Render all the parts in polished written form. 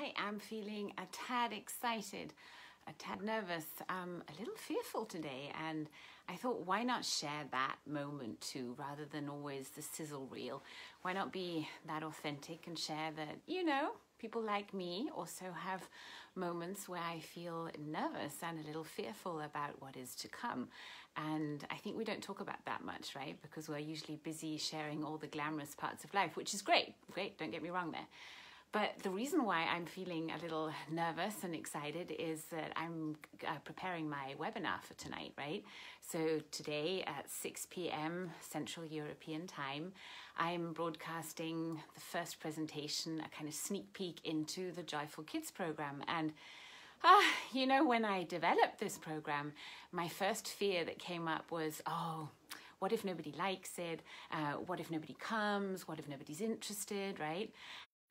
I am feeling a tad excited, a tad nervous, a little fearful today, and I thought, why not share that moment too, rather than always the sizzle reel? Why not be that authentic and share that, people like me also have moments where I feel nervous and a little fearful about what is to come. And I think we don't talk about that much, right? Because we're usually busy sharing all the glamorous parts of life, which is great, don't get me wrong there. But the reason why I'm feeling a little nervous and excited is that I'm preparing my webinar for tonight, right? So today at 6 p.m. Central European Time, I'm broadcasting the first presentation, a kind of sneak peek into the Joyful Kids program. And when I developed this program, my first fear that came up was, what if nobody likes it? What if nobody comes? What if nobody's interested, right?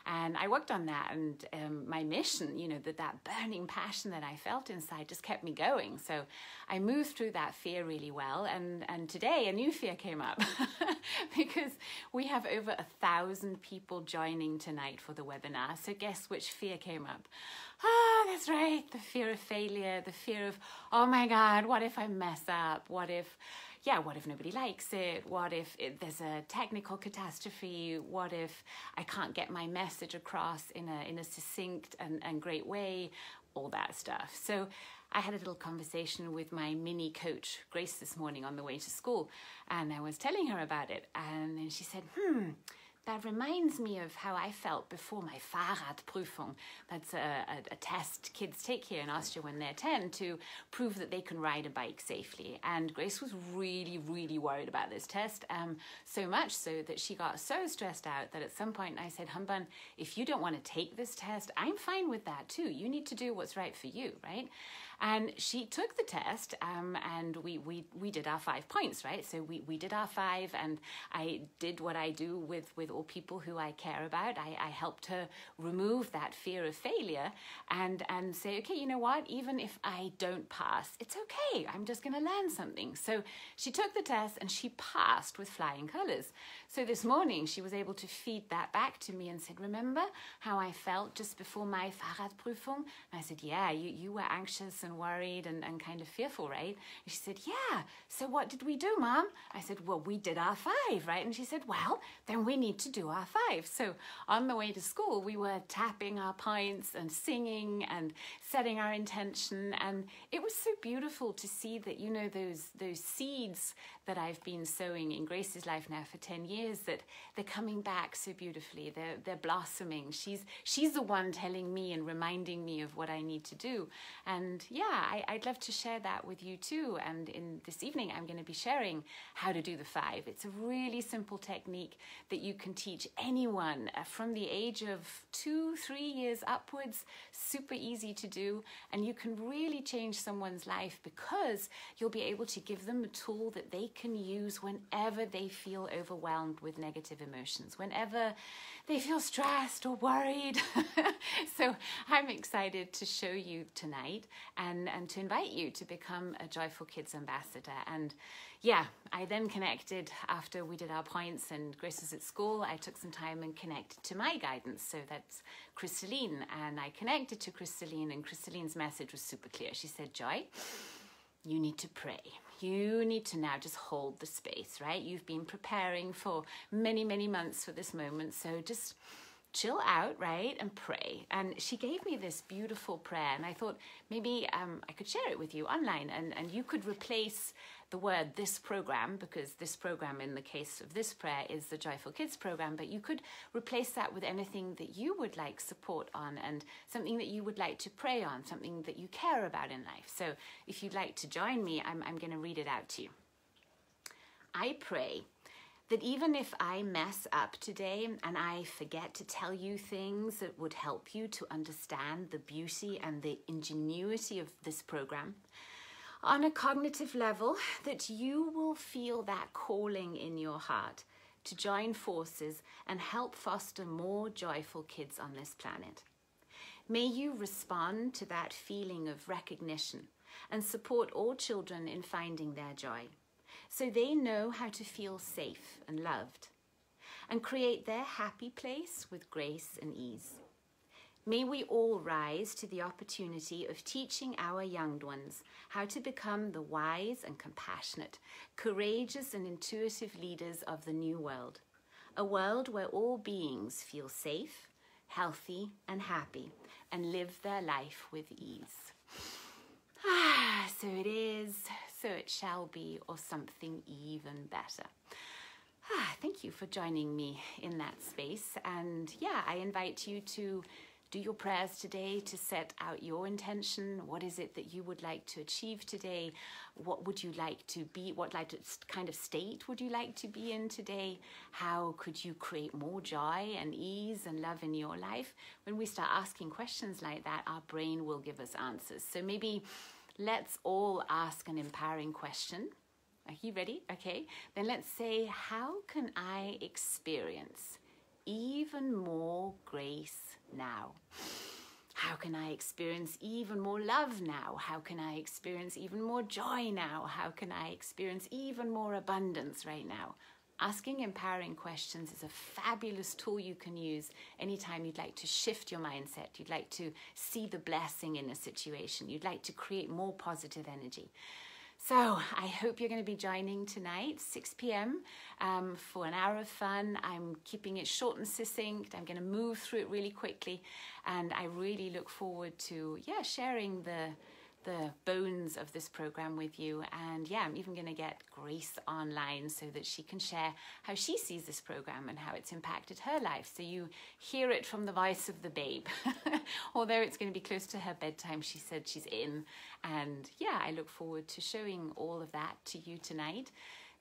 And I worked on that, and my mission, that burning passion that I felt inside just kept me going. So I moved through that fear really well. And today a new fear came up because we have over 1,000 people joining tonight for the webinar. So guess which fear came up? That's right. The fear of failure, the fear of, oh my God, what if I mess up? What if nobody likes it? What if there's a technical catastrophe? What if I can't get my message across in a succinct and great way? All that stuff. So I had a little conversation with my mini coach, Grace, this morning on the way to school, and I was telling her about it. And then she said, that reminds me of how I felt before my Fahrradprüfung. That's a test kids take here in Austria when they're 10 to prove that they can ride a bike safely. And Grace was really, really worried about this test, so much so that she got so stressed out that at some point I said, Humban, if you don't want to take this test, I'm fine with that too. You need to do what's right for you, right? And she took the test, and we did our 5 points, right? So we did our 5, and I did what I do with all people who I care about. I helped her remove that fear of failure and say, okay, you know what? Even if I don't pass, it's okay. I'm just going to learn something. So she took the test and she passed with flying colors. So this morning she was able to feed that back to me and said, remember how I felt just before my Fahrradprüfung? And I said, yeah, you were anxious and worried and kind of fearful, right? And she said, yeah, so what did we do, Mom? I said, well, we did our 5, right? And she said, well, then we need to do our 5. So on the way to school, we were tapping our points and singing and setting our intention. And it was so beautiful to see that, those seeds that I've been sowing in Grace's life now for 10 years, that they're coming back so beautifully. They're blossoming. She's the one telling me and reminding me of what I need to do. And yeah, I'd love to share that with you too. And in this evening, I'm going to be sharing how to do the 5. It's a really simple technique that you can teach anyone from the age of 2-3 years upwards. Super easy to do, and you can really change someone's life because you'll be able to give them a tool that they can use whenever they feel overwhelmed with negative emotions, whenever they feel stressed or worried. So I'm excited to show you tonight and to invite you to become a Joyful Kids ambassador. And yeah, I then connected after we did our points and Grace was at school. I took some time and connected to my guidance. So that's Crystalline. And I connected to Crystalline, and Crystalline's message was super clear. She said, Joy, you need to pray. You need to now just hold the space, right? You've been preparing for many, many months for this moment. So just chill out, right, and pray. And she gave me this beautiful prayer, and I thought maybe I could share it with you online, and you could replace the word this program, because this program in the case of this prayer is the Joyful Kids program, but you could replace that with anything that you would like support on and something that you would like to pray on, something that you care about in life. So if you'd like to join me, I'm going to read it out to you. I pray that even if I mess up today and I forget to tell you things that would help you to understand the beauty and the ingenuity of this program, on a cognitive level, that you will feel that calling in your heart to join forces and help foster more joyful kids on this planet. May you respond to that feeling of recognition and support all children in finding their joy, so they know how to feel safe and loved, and create their happy place with grace and ease. May we all rise to the opportunity of teaching our young ones how to become the wise and compassionate, courageous and intuitive leaders of the new world. A world where all beings feel safe, healthy and happy and live their life with ease. So it is, so it shall be, or something even better. Thank you for joining me in that space. And yeah, I invite you to do your prayers today, to set out your intention. What is it that you would like to achieve today? What would you like to be? What kind of state would you like to be in today? How could you create more joy and ease and love in your life? When we start asking questions like that, our brain will give us answers. So maybe let's all ask an empowering question. Are you ready? Okay. Then let's say, how can I experience even more grace now? How can I experience even more love now? How can I experience even more joy now? How can I experience even more abundance right now? Asking empowering questions is a fabulous tool you can use anytime you'd like to shift your mindset, you'd like to see the blessing in a situation, you'd like to create more positive energy. So I hope you're going to be joining tonight, 6 p.m. For an hour of fun. I'm keeping it short and succinct. I'm going to move through it really quickly. And I really look forward to, sharing the bones of this program with you. And I'm even going to get Grace online so that she can share how she sees this program and how it's impacted her life. So you hear it from the voice of the babe. Although it's going to be close to her bedtime, she said she's in. And I look forward to showing all of that to you tonight.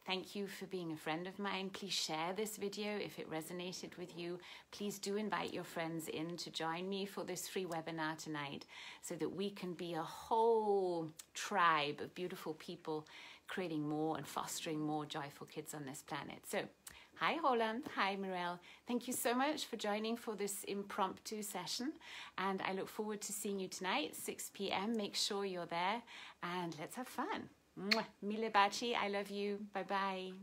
Thank you for being a friend of mine. Please share this video if it resonated with you. Please do invite your friends in to join me for this free webinar tonight so that we can be a whole tribe of beautiful people creating more and fostering more joyful kids on this planet. So, hi Holland, hi Mirelle. Thank you so much for joining for this impromptu session. And I look forward to seeing you tonight, 6 p.m. Make sure you're there and let's have fun. Mwah. Mille baci, I love you. Bye-bye.